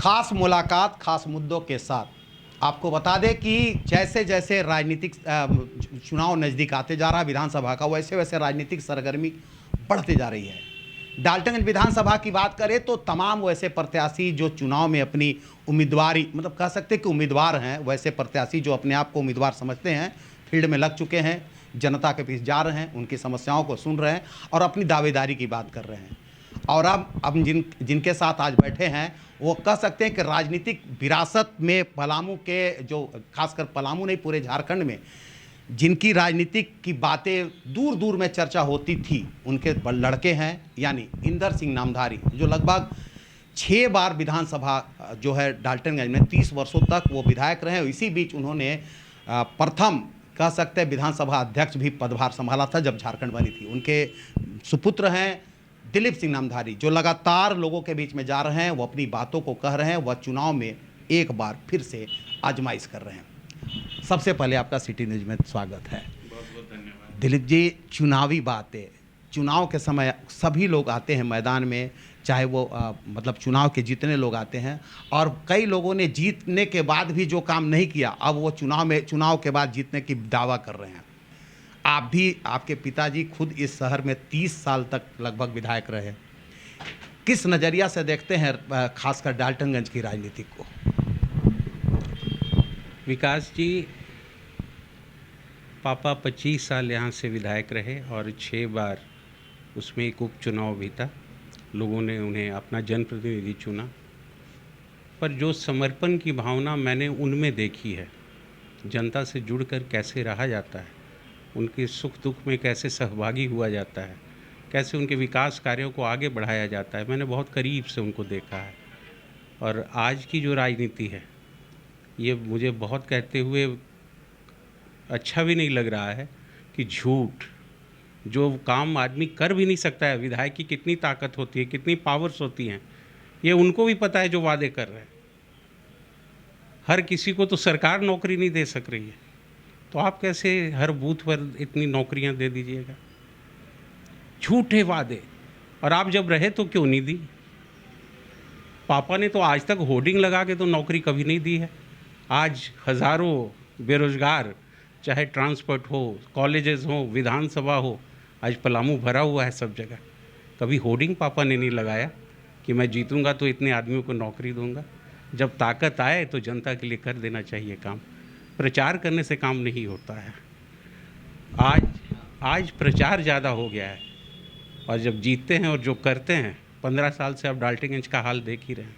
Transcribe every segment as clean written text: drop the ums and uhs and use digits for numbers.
खास मुलाकात खास मुद्दों के साथ। आपको बता दें कि जैसे जैसे राजनीतिक चुनाव नज़दीक आते जा रहा है विधानसभा का, वैसे वैसे राजनीतिक सरगर्मी बढ़ते जा रही है। डाल्टनगंज विधानसभा की बात करें तो तमाम वैसे प्रत्याशी जो चुनाव में अपनी उम्मीदवारी मतलब कह सकते हैं कि उम्मीदवार हैं, वैसे प्रत्याशी जो अपने आप को उम्मीदवार समझते हैं, फील्ड में लग चुके हैं, जनता के बीच जा रहे हैं, उनकी समस्याओं को सुन रहे हैं और अपनी दावेदारी की बात कर रहे हैं। और अब जिनके साथ आज बैठे हैं वो कह सकते हैं कि राजनीतिक विरासत में पलामू के जो खासकर पलामू नहीं पूरे झारखंड में जिनकी राजनीतिक की बातें दूर दूर में चर्चा होती थी, उनके लड़के हैं, यानी इंदर सिंह नामधारी जो लगभग 6 बार विधानसभा जो है डाल्टनगंज में 30 वर्षों तक वो विधायक रहे। इसी बीच उन्होंने प्रथम कह सकते हैं विधानसभा अध्यक्ष भी पदभार संभाला था जब झारखंड बनी थी। उनके सुपुत्र हैं दिलीप सिंह नामधारी जो लगातार लोगों के बीच में जा रहे हैं, वो अपनी बातों को कह रहे हैं, वह चुनाव में एक बार फिर से आजमाइश कर रहे हैं। सबसे पहले आपका सिटी न्यूज़ में स्वागत है। बहुत बहुत धन्यवाद। दिलीप जी, चुनावी बातें, चुनाव के समय सभी लोग आते हैं मैदान में, चाहे वो मतलब चुनाव के जितने लोग आते हैं, और कई लोगों ने जीतने के बाद भी जो काम नहीं किया अब वो चुनाव के बाद जीतने की दावा कर रहे हैं। आप भी, आपके पिताजी खुद इस शहर में 30 साल तक लगभग विधायक रहे। किस नज़रिया से देखते हैं खासकर डाल्टनगंज की राजनीति को? विकास जी, पापा 25 साल यहाँ से विधायक रहे और 6 बार उसमें एक उपचुनाव भी था। लोगों ने उन्हें अपना जनप्रतिनिधि चुना, पर जो समर्पण की भावना मैंने उनमें देखी है, जनता से जुड़कर कैसे रहा जाता है, उनके सुख दुख में कैसे सहभागी हुआ जाता है, कैसे उनके विकास कार्यों को आगे बढ़ाया जाता है, मैंने बहुत करीब से उनको देखा है। और आज की जो राजनीति है, ये मुझे बहुत कहते हुए अच्छा भी नहीं लग रहा है कि झूठ, जो काम आदमी कर भी नहीं सकता है, विधायक की कितनी ताकत होती है, कितनी पावर्स होती हैं, ये उनको भी पता है जो वादे कर रहे हैं। हर किसी को तो सरकार नौकरी नहीं दे सक रही है, तो आप कैसे हर बूथ पर इतनी नौकरियां दे दीजिएगा? झूठे वादे। और आप जब रहे तो क्यों नहीं दी? पापा ने तो आज तक होर्डिंग लगा के तो नौकरी कभी नहीं दी है। आज हज़ारों बेरोजगार, चाहे ट्रांसपोर्ट हो, कॉलेजेस हो, विधानसभा हो, आज पलामू भरा हुआ है सब जगह। कभी होर्डिंग पापा ने नहीं लगाया कि मैं जीतूंगा तो इतने आदमियों को नौकरी दूंगा। जब ताकत आए तो जनता के लिए कर देना चाहिए काम। प्रचार करने से काम नहीं होता है। आज प्रचार ज़्यादा हो गया है, और जब जीतते हैं और जो करते हैं, 15 साल से आप डाल्टनगंज का हाल देख ही रहे हैं।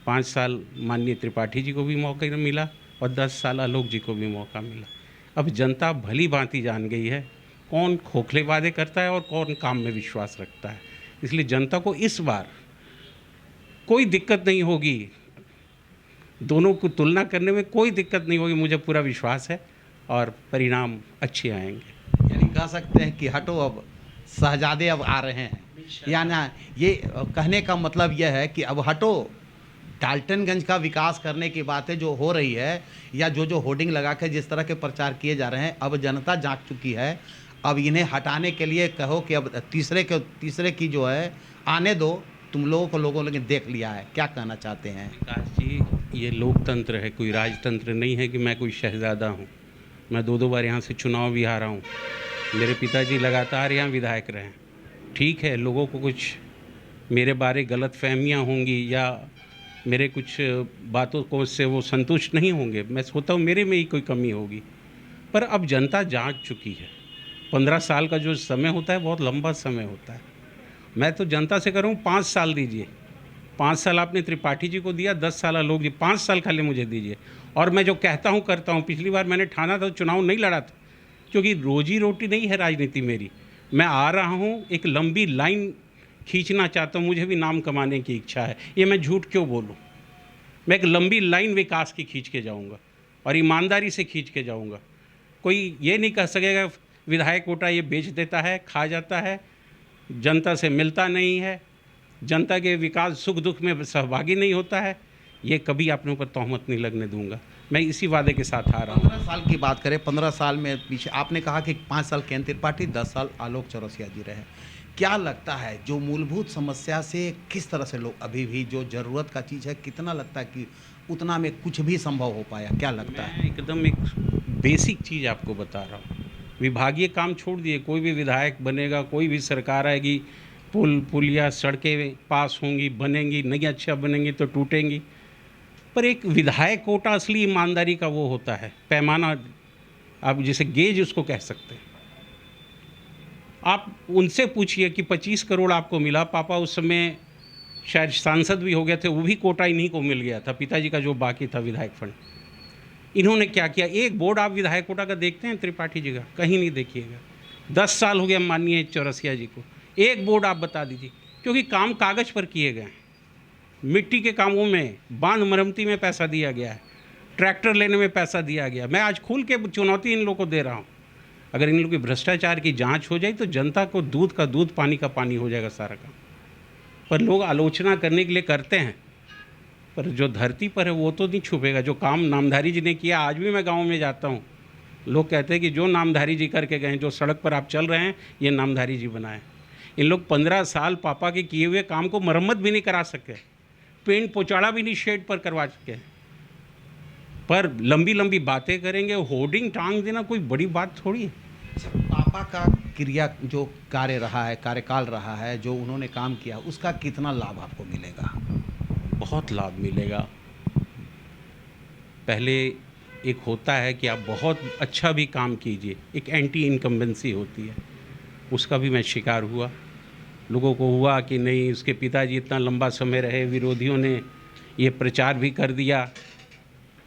5 साल माननीय त्रिपाठी जी को भी मौका मिला और 10 साल आलोक जी को भी मौका मिला। अब जनता भली भांति जान गई है कौन खोखले वादे करता है और कौन काम में विश्वास रखता है। इसलिए जनता को इस बार कोई दिक्कत नहीं होगी, दोनों को तुलना करने में कोई दिक्कत नहीं होगी, मुझे पूरा विश्वास है और परिणाम अच्छे आएंगे। यानी कह सकते हैं कि हटो अब शहजादे अब आ रहे हैं, यानी ये कहने का मतलब यह है कि अब हटो, डाल्टनगंज का विकास करने की बातें जो हो रही है या जो होर्डिंग लगा के जिस तरह के प्रचार किए जा रहे हैं, अब जनता जाग चुकी है। अब इन्हें हटाने के लिए कहो कि अब तीसरे की जो है आने दो, तुम लोगों ने देख लिया है। क्या कहना चाहते हैं? विकास जी, ये लोकतंत्र है, कोई राजतंत्र नहीं है कि मैं कोई शहजादा हूँ। मैं 2 बार यहाँ से चुनाव भी हारा हूँ। मेरे पिताजी लगातार यहाँ विधायक रहे। ठीक है, लोगों को कुछ मेरे बारे गलत फहमियाँ होंगी या मेरे कुछ बातों को से वो संतुष्ट नहीं होंगे। मैं सोचता हूँ मेरे में ही कोई कमी होगी, पर अब जनता जाग चुकी है। 15 साल का जो समय होता है बहुत लंबा समय होता है। मैं तो जनता से कह रहा हूँ 5 साल दीजिए। 5 साल आपने त्रिपाठी जी को दिया, 10 साल आलोक जी, 5 साल खाली मुझे दीजिए और मैं जो कहता हूँ करता हूँ। पिछली बार मैंने ठाना था, चुनाव नहीं लड़ा था, क्योंकि रोजी रोटी नहीं है राजनीति मेरी। मैं आ रहा हूँ, एक लंबी लाइन खींचना चाहता हूँ, मुझे भी नाम कमाने की इच्छा है। ये मैं झूठ क्यों बोलूँ? मैं एक लंबी लाइन विकास की खींच के जाऊँगा और ईमानदारी से खींच के जाऊँगा। कोई ये नहीं कह सकेगा विधायक कोटा ये बेच देता है, खा जाता है, जनता से मिलता नहीं है, जनता के विकास सुख दुख में सहभागी नहीं होता है। ये कभी अपने ऊपर तोहमत नहीं लगने दूंगा। मैं इसी वादे के साथ आ रहा हूँ। 15 साल की बात करें, 15 साल में पीछे आपने कहा कि 5 साल केंद्र त्रिपाठी, 10 साल आलोक चौरसिया जी रहे। क्या लगता है जो मूलभूत समस्या से किस तरह से लोग अभी भी जो ज़रूरत का चीज़ है, कितना लगता है कि उतना में कुछ भी संभव हो पाया? क्या लगता है? मैं एकदम एक बेसिक चीज़ आपको बता रहा हूँ। विभागीय काम छोड़ दिए, कोई भी विधायक बनेगा, कोई भी सरकार आएगी, पुलिया सड़कें पास होंगी, बनेंगी, नहीं अच्छा बनेंगी तो टूटेंगी। पर एक विधायक कोटा असली ईमानदारी का वो होता है, पैमाना, आप जैसे गेज उसको कह सकते हैं। आप उनसे पूछिए कि 25 करोड़ आपको मिला, पापा उस समय शायद सांसद भी हो गए थे, वो भी कोटा इन्हीं को मिल गया था, पिताजी का जो बाकी था विधायक फंड। इन्होंने क्या किया, एक बोर्ड आप विधायक कोटा का देखते हैं त्रिपाठी जी का? कहीं नहीं देखिएगा। 10 साल हो गया माननीय चौरसिया जी को, एक बोर्ड आप बता दीजिए, क्योंकि काम कागज़ पर किए गए हैं। मिट्टी के कामों में, बांध मरम्मती में पैसा दिया गया है, ट्रैक्टर लेने में पैसा दिया गया। मैं आज खुल के चुनौती इन लोगों को दे रहा हूँ, अगर इन लोगों की भ्रष्टाचार की जांच हो जाए तो जनता को दूध का दूध, पानी का पानी हो जाएगा सारा काम। पर लोग आलोचना करने के लिए करते हैं, पर जो धरती पर है वो तो नहीं छुपेगा। जो काम नामधारी जी ने किया, आज भी मैं गाँव में जाता हूँ, लोग कहते हैं कि जो नामधारी जी करके गए, जो सड़क पर आप चल रहे हैं, ये नामधारी जी बनाए। इन लोग 15 साल पापा के किए हुए काम को मरम्मत भी नहीं करा सके, पेंट पोचाड़ा भी नहीं शेड पर करवा सके। पर लंबी लंबी बातें करेंगे, होर्डिंग टांग देना कोई बड़ी बात थोड़ी है। पापा का क्रिया जो कार्य रहा है, कार्यकाल रहा है, जो उन्होंने काम किया, उसका कितना लाभ आपको मिलेगा? बहुत लाभ मिलेगा। पहले एक होता है कि आप बहुत अच्छा भी काम कीजिए, एक एंटी इनकम्बेंसी होती है, उसका भी मैं शिकार हुआ। लोगों को हुआ कि नहीं, उसके पिताजी इतना लंबा समय रहे, विरोधियों ने ये प्रचार भी कर दिया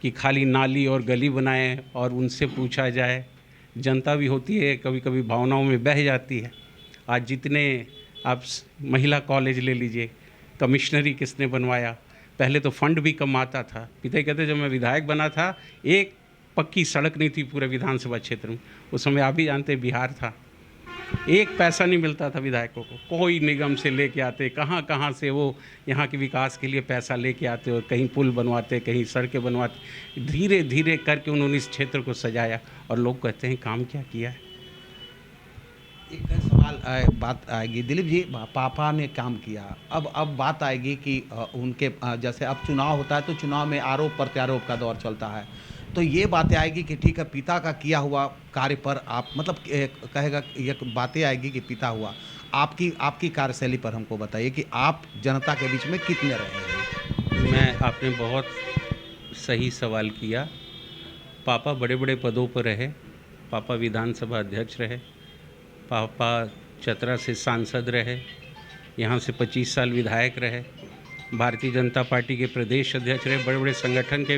कि खाली नाली और गली बनाएं और उनसे पूछा जाए। जनता भी होती है, कभी कभी भावनाओं में बह जाती है। आज जितने आप महिला कॉलेज ले लीजिए, कमिश्नरी किसने बनवाया? पहले तो फंड भी कम आता था। पिता कहते जब मैं विधायक बना था, एक पक्की सड़क नहीं थी पूरे विधानसभा क्षेत्र में। उस समय आप भी जानते, बिहार था, एक पैसा नहीं मिलता था विधायकों को। कोई निगम से लेके आते, कहाँ कहाँ से वो यहाँ के विकास के लिए पैसा लेके आते और कहीं पुल बनवाते, कहीं सड़कें बनवाते। धीरे धीरे करके उन्होंने इस क्षेत्र को सजाया और लोग कहते हैं काम क्या किया है। एक सवाल बात आएगी दिलीप जी, पापा ने काम किया, अब बात आएगी कि उनके जैसे अब चुनाव होता है तो चुनाव में आरोप प्रत्यारोप का दौर चलता है, तो ये बातें आएगी कि ठीक है पिता का किया हुआ कार्य पर आप मतलब कहेगा, ये बातें आएगी कि पिता हुआ, आपकी कार्यशैली पर हमको बताइए कि आप जनता के बीच में कितने रहे हैं? आपने बहुत सही सवाल किया। पापा बड़े बड़े पदों पर रहे, पापा विधानसभा अध्यक्ष रहे, पापा चतरा से सांसद रहे, यहाँ से 25 साल विधायक रहे, भारतीय जनता पार्टी के प्रदेश अध्यक्ष रहे, बड़े बड़े संगठन के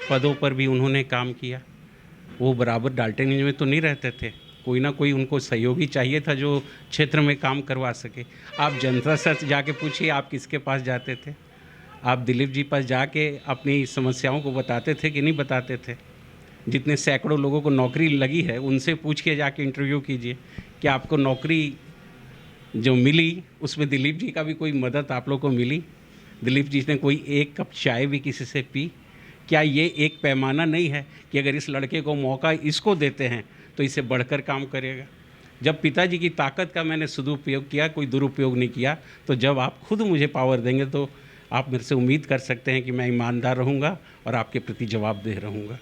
पदों पर भी उन्होंने काम किया। वो बराबर डाल्टनगंज में तो नहीं रहते थे, कोई ना कोई उनको सहयोगी चाहिए था जो क्षेत्र में काम करवा सके। आप जनता से जाके पूछिए, आप किसके पास जाते थे? आप दिलीप जी पास जाके अपनी समस्याओं को बताते थे कि नहीं बताते थे? जितने सैकड़ों लोगों को नौकरी लगी है, उनसे पूछ के जाके इंटरव्यू कीजिए कि आपको नौकरी जो मिली उसमें दिलीप जी का भी कोई मदद आप लोग को मिली? दिलीप जी ने कोई एक कप चाय भी किसी से पी? क्या ये एक पैमाना नहीं है कि अगर इस लड़के को मौका इसको देते हैं तो इससे बढ़कर काम करेगा? जब पिताजी की ताकत का मैंने सदुपयोग किया, कोई दुरुपयोग नहीं किया, तो जब आप खुद मुझे पावर देंगे तो आप मेरे से उम्मीद कर सकते हैं कि मैं ईमानदार रहूँगा और आपके प्रति जवाबदेह रहूँगा।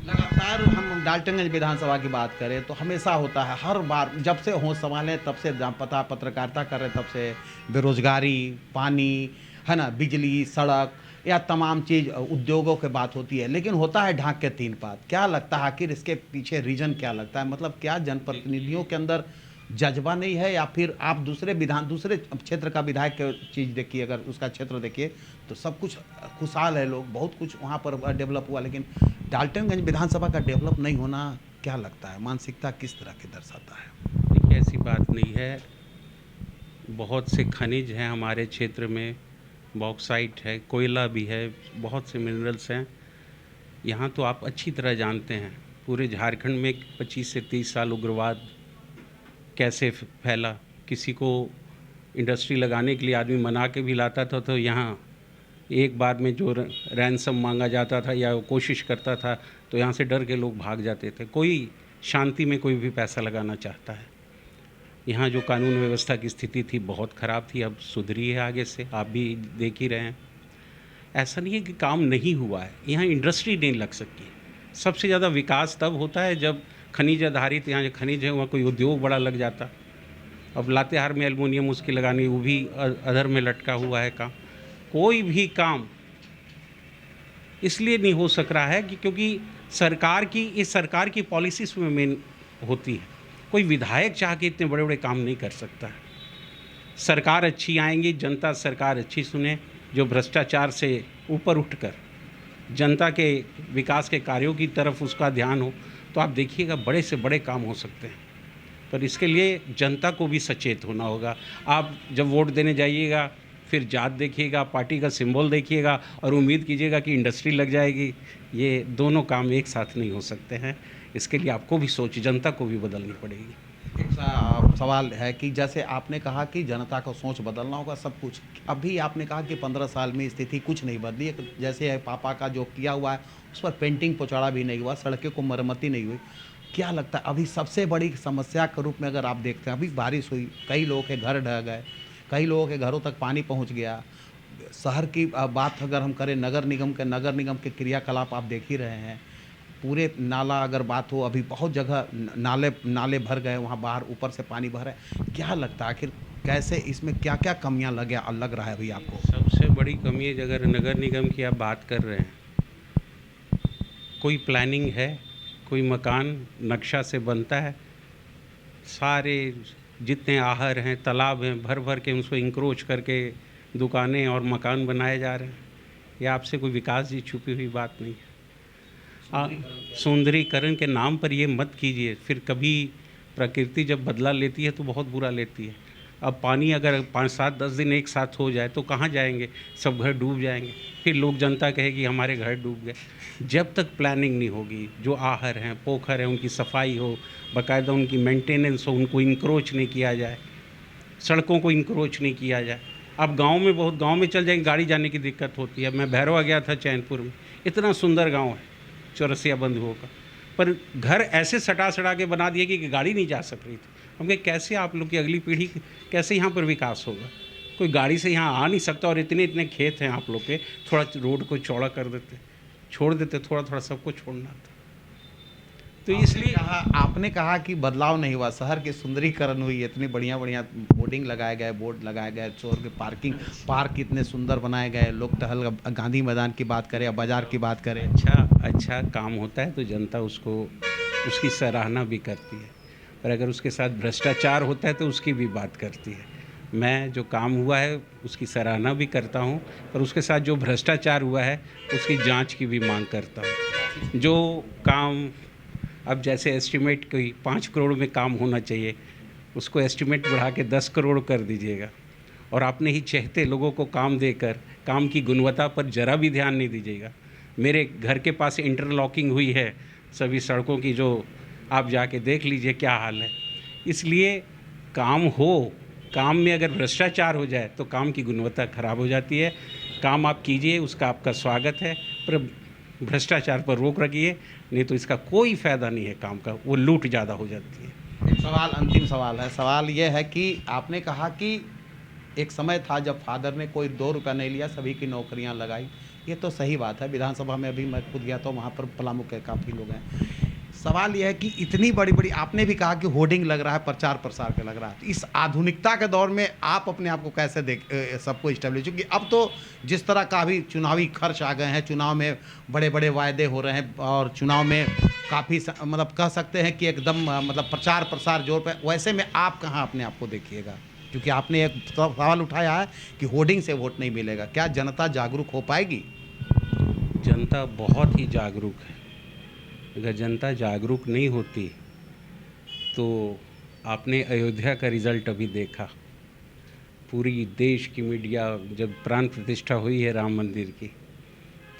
लगातार हम डाल्टनगंज विधानसभा की बात करें तो हमेशा होता है, हर बार जब से होश संभाले तब से पत्रकारिता कर रहे तब से बेरोजगारी, पानी है ना, बिजली, सड़क या तमाम चीज़ उद्योगों की बात होती है, लेकिन होता है ढाक के तीन पात। क्या लगता है आखिर इसके पीछे रीजन क्या लगता है? मतलब क्या जनप्रतिनिधियों के अंदर जज्बा नहीं है, या फिर आप दूसरे क्षेत्र का विधायक की चीज़ देखिए, अगर उसका क्षेत्र देखिए तो सब कुछ खुशहाल है, लोग बहुत कुछ वहाँ पर डेवलप हुआ, लेकिन डाल्टनगंज विधानसभा का डेवलप नहीं होना क्या लगता है, मानसिकता किस तरह की दर्शाता है? देखिए, ऐसी बात नहीं है। बहुत से खनिज हैं हमारे क्षेत्र में, बॉक्साइट है, कोयला भी है, बहुत से मिनरल्स हैं। यहाँ तो आप अच्छी तरह जानते हैं, पूरे झारखंड में 25 से 30 साल उग्रवाद कैसे फैला। किसी को इंडस्ट्री लगाने के लिए आदमी मना के भी लाता था, तो यहाँ एक बार में जो रैंसम मांगा जाता था या कोशिश करता था तो यहाँ से डर के लोग भाग जाते थे। कोई शांति में कोई भी पैसा लगाना चाहता है। यहाँ जो कानून व्यवस्था की स्थिति थी बहुत ख़राब थी, अब सुधरी है आगे से, आप भी देख ही रहे हैं। ऐसा नहीं है कि काम नहीं हुआ है, यहाँ इंडस्ट्री नहीं लग सकी। सबसे ज़्यादा विकास तब होता है जब खनिज आधारित यहाँ जो खनिज है वहाँ कोई उद्योग बड़ा लग जाता। अब लातेहार में एल्युमिनियम उसकी लगानी, वो भी अधर में लटका हुआ है काम। कोई भी काम इसलिए नहीं हो सक रहा है कि क्योंकि सरकार की पॉलिसीज़ में मेन होती है। कोई विधायक चाह के इतने बड़े बड़े काम नहीं कर सकता है। सरकार अच्छी आएंगी, जनता सरकार अच्छी सुने, जो भ्रष्टाचार से ऊपर उठकर जनता के विकास के कार्यों की तरफ उसका ध्यान हो, तो आप देखिएगा बड़े से बड़े काम हो सकते हैं। पर इसके लिए जनता को भी सचेत होना होगा। आप जब वोट देने जाइएगा फिर जात देखिएगा, पार्टी का सिंबल देखिएगा और उम्मीद कीजिएगा कि इंडस्ट्री लग जाएगी, ये दोनों काम एक साथ नहीं हो सकते हैं। इसके लिए आपको भी सोच, जनता को भी बदलनी पड़ेगी। एक सवाल है कि जैसे आपने कहा कि जनता को सोच बदलना होगा सब कुछ, अभी आपने कहा कि 15 साल में स्थिति कुछ नहीं बदली है। जैसे पापा का जो किया हुआ है उस पर पेंटिंग पोचाड़ा भी नहीं हुआ, सड़कें को मरम्मती नहीं हुई। क्या लगता है अभी सबसे बड़ी समस्या के रूप में अगर आप देखते हैं, अभी बारिश हुई, कई लोगों के घर ढह गए, कई लोगों के घरों तक पानी पहुंच गया। शहर की बात अगर हम करें, नगर निगम के क्रियाकलाप आप देख ही रहे हैं। पूरे नाला अगर बात हो, अभी बहुत जगह नाले भर गए, वहाँ बाहर ऊपर से पानी बह रहा है। क्या लगता है आखिर कैसे इसमें क्या क्या कमियां लग रहा है अभी आपको? सबसे बड़ी कमी है, अगर नगर निगम की आप बात कर रहे हैं, कोई प्लानिंग है, कोई मकान नक्शा से बनता है, सारे जितने आहर हैं, तालाब हैं, भर भर के उसको इंक्रोच करके दुकानें और मकान बनाए जा रहे हैं। ये आपसे कोई विकास की छुपी हुई बात नहीं है। सौंदर्यीकरण के नाम पर ये मत कीजिए, फिर कभी प्रकृति जब बदला लेती है तो बहुत बुरा लेती है। अब पानी अगर 5, 7, 10 दिन एक साथ हो जाए तो कहाँ जाएंगे, सब घर डूब जाएंगे। फिर लोग जनता कहेगी हमारे घर डूब गए। जब तक प्लानिंग नहीं होगी, जो आहर हैं, पोखर हैं, उनकी सफाई हो, बाकायदा उनकी मेंटेनेंस हो, उनको इंक्रोच नहीं किया जाए, सड़कों को इंक्रोच नहीं किया जाए। अब गांव में चल जाएंगे, गाड़ी जाने की दिक्कत होती है। मैं भैरवा गया था चैनपुर में, इतना सुंदर गांव है चौरसिया बंधुओं का, पर घर ऐसे सटा के बना दिए कि गाड़ी नहीं जा सक रही थी। हम कहे कैसे आप लोग की अगली पीढ़ी कैसे यहाँ पर विकास होगा? कोई गाड़ी से यहाँ आ नहीं सकता, और इतने खेत हैं आप लोग के, थोड़ा रोड को चौड़ा कर देते, छोड़ देते, थोड़ा सबको छोड़ना था। तो इसलिए आपने कहा कि बदलाव नहीं हुआ, शहर की सुंदरीकरण हुई, इतनी बढ़िया बोर्ड लगाए गए, चोर के पार्क इतने सुंदर बनाए गए, लोग टहल, गांधी मैदान की बात करें या बाजार की बात करें। अच्छा काम होता है तो जनता उसकी सराहना भी करती है, पर अगर उसके साथ भ्रष्टाचार होता है तो उसकी भी बात करती है। मैं जो काम हुआ है उसकी सराहना भी करता हूँ, पर उसके साथ जो भ्रष्टाचार हुआ है उसकी जांच की भी मांग करता हूँ। जो काम अब जैसे एस्टिमेट कोई 5 करोड़ में काम होना चाहिए, उसको एस्टिमेट बढ़ा के 10 करोड़ कर दीजिएगा, और आपने ही चहते लोगों को काम देकर काम की गुणवत्ता पर ज़रा भी ध्यान नहीं दीजिएगा। मेरे घर के पास इंटरलॉकिंग हुई है सभी सड़कों की, जो आप जाके देख लीजिए क्या हाल है। इसलिए काम में अगर भ्रष्टाचार हो जाए तो काम की गुणवत्ता खराब हो जाती है। काम आप कीजिए, उसका आपका स्वागत है, पर भ्रष्टाचार पर रोक रखिए, नहीं तो इसका कोई फ़ायदा नहीं है काम का, वो लूट ज़्यादा हो जाती है। एक अंतिम सवाल है। सवाल ये है कि आपने कहा कि एक समय था जब फादर ने कोई 2 रुपया नहीं लिया, सभी की नौकरियां लगाई। ये तो सही बात है। विधानसभा में अभी मैं खुद गया तो वहाँ पर पलामू के काफ़ी लोग हैं। सवाल यह है कि इतनी बड़ी आपने भी कहा कि होर्डिंग लग रहा है, प्रचार प्रसार के लग रहा है, इस आधुनिकता के दौर में आप अपने आप को कैसे सबको इस्टेब्लिश, क्योंकि अब तो जिस तरह का भी चुनावी खर्च आ गए हैं, चुनाव में बड़े वायदे हो रहे हैं, और चुनाव में काफ़ी मतलब कह सकते हैं कि एकदम मतलब प्रचार प्रसार जोर पर, वैसे में आप कहाँ अपने आप को देखिएगा? क्योंकि आपने एक सवाल उठाया है कि होर्डिंग से वोट नहीं मिलेगा, क्या जनता जागरूक हो पाएगी? जनता बहुत ही जागरूक है। अगर जनता जागरूक नहीं होती तो आपने अयोध्या का रिज़ल्ट अभी देखा। पूरी देश की मीडिया, जब प्राण प्रतिष्ठा हुई है राम मंदिर की,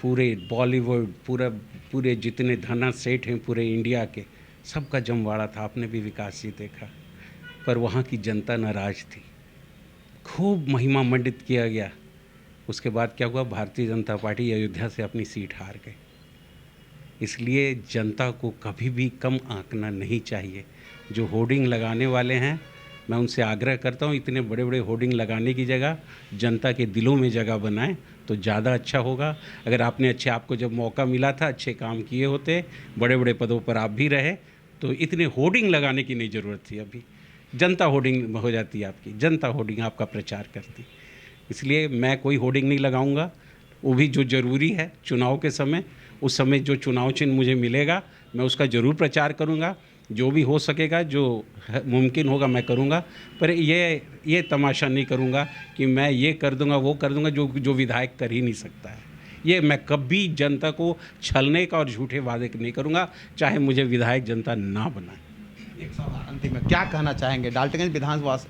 पूरे बॉलीवुड, पूरे जितने धना सेठ हैं पूरे इंडिया के, सबका जमवाड़ा था। आपने भी विकास जी देखा, पर वहाँ की जनता नाराज़ थी। खूब महिमा मंडित किया गया। उसके बाद क्या हुआ? भारतीय जनता पार्टी अयोध्या से अपनी सीट हार गई। इसलिए जनता को कभी भी कम आंकना नहीं चाहिए। जो होर्डिंग लगाने वाले हैं मैं उनसे आग्रह करता हूँ इतने बड़े बड़े होर्डिंग लगाने की जगह जनता के दिलों में जगह बनाएं तो ज़्यादा अच्छा होगा। अगर आपको जब मौका मिला था अच्छे काम किए होते, बड़े बड़े पदों पर आप भी रहे, तो इतने होर्डिंग लगाने की नहीं ज़रूरत थी। अभी जनता होर्डिंग हो जाती है आपकी, जनता होर्डिंग आपका प्रचार करती। इसलिए मैं कोई होर्डिंग नहीं लगाऊंगा, वो भी जो ज़रूरी है चुनाव के समय, उस समय जो चुनाव चिन्ह मुझे मिलेगा मैं उसका ज़रूर प्रचार करूंगा। जो भी हो सकेगा, जो मुमकिन होगा मैं करूंगा, पर ये तमाशा नहीं करूंगा कि मैं ये कर दूंगा वो कर दूंगा जो विधायक कर ही नहीं सकता है। ये मैं कभी जनता को छलने का और झूठे वादे नहीं करूंगा, चाहे मुझे विधायक जनता ना बनाए। एक सवाल अंतिम में क्या कहना चाहेंगे डाल्टनगंज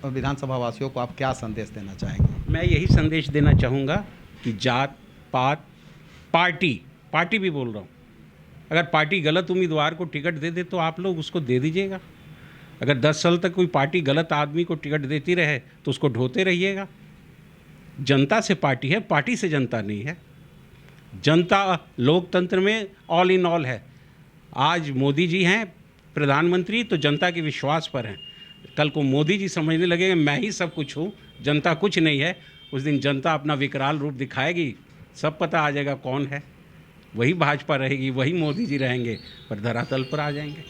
विधानसभा वासियों को, आप क्या संदेश देना चाहेंगे? मैं यही संदेश देना चाहूँगा कि जात पात पार्टी भी बोल रहा हूँ, अगर पार्टी गलत उम्मीदवार को टिकट दे दे तो आप लोग उसको दे दीजिएगा। अगर 10 साल तक कोई पार्टी गलत आदमी को टिकट देती रहे तो उसको ढोते रहिएगा। जनता से पार्टी है, पार्टी से जनता नहीं है। जनता लोकतंत्र में ऑल इन ऑल है। आज मोदी जी हैं प्रधानमंत्री तो जनता के विश्वास पर हैं। कल को मोदी जी समझने लगेंगे मैं ही सब कुछ हूँ, जनता कुछ नहीं है, उस दिन जनता अपना विकराल रूप दिखाएगी, सब पता आ जाएगा कौन है। वही भाजपा रहेगी, वही मोदी जी रहेंगे, पर धरातल पर आ जाएंगे।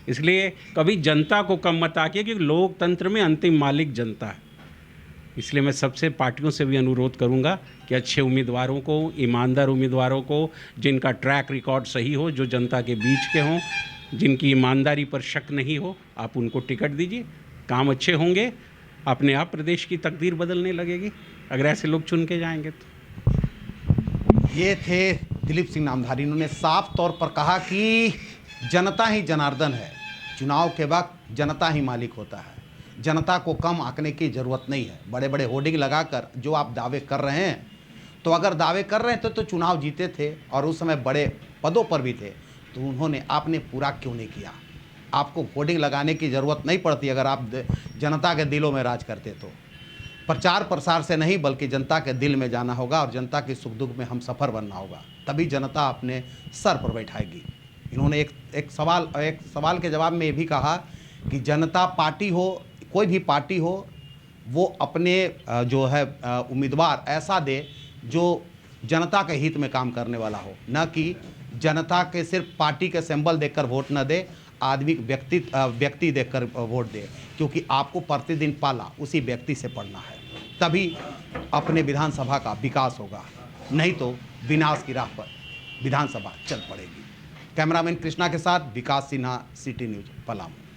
इसलिए कभी जनता को कम मत आकिए, क्योंकि लोकतंत्र में अंतिम मालिक जनता है। इसलिए मैं सबसे पार्टियों से भी अनुरोध करूंगा कि अच्छे उम्मीदवारों को, ईमानदार उम्मीदवारों को, जिनका ट्रैक रिकॉर्ड सही हो, जो जनता के बीच के हों, जिनकी ईमानदारी पर शक नहीं हो, आप उनको टिकट दीजिए। काम अच्छे होंगे, अपने आप प्रदेश की तकदीर बदलने लगेगी अगर ऐसे लोग चुन के जाएंगे तो। ये थे दिलीप सिंह नामधारी। इन्होंने साफ तौर पर कहा कि जनता ही जनार्दन है, चुनाव के वक्त जनता ही मालिक होता है, जनता को कम आंकने की ज़रूरत नहीं है। बड़े बड़े होर्डिंग लगाकर जो आप दावे कर रहे हैं, तो अगर दावे कर रहे थे तो चुनाव जीते थे और उस समय बड़े पदों पर भी थे, तो आपने पूरा क्यों नहीं किया? आपको होर्डिंग लगाने की ज़रूरत नहीं पड़ती अगर आप जनता के दिलों में राज करते तो। प्रचार प्रसार से नहीं बल्कि जनता के दिल में जाना होगा और जनता के सुख दुख में हम सफ़र बनना होगा, तभी जनता अपने सर पर बैठाएगी। इन्होंने एक सवाल के जवाब में ये भी कहा कि जनता पार्टी हो, कोई भी पार्टी हो, वो अपने जो है उम्मीदवार ऐसा दे जो जनता के हित में काम करने वाला हो, न कि जनता के सिर्फ पार्टी के सिंबल देखकर वोट न दे, आदमी व्यक्ति देखकर वोट दे, क्योंकि आपको प्रतिदिन पाला उसी व्यक्ति से पढ़ना है, तभी अपने विधानसभा का विकास होगा, नहीं तो विनाश की राह पर विधानसभा चल पड़ेगी। कैमरामैन कृष्णा के साथ विकास सिन्हा, सिटी न्यूज़, पलामू।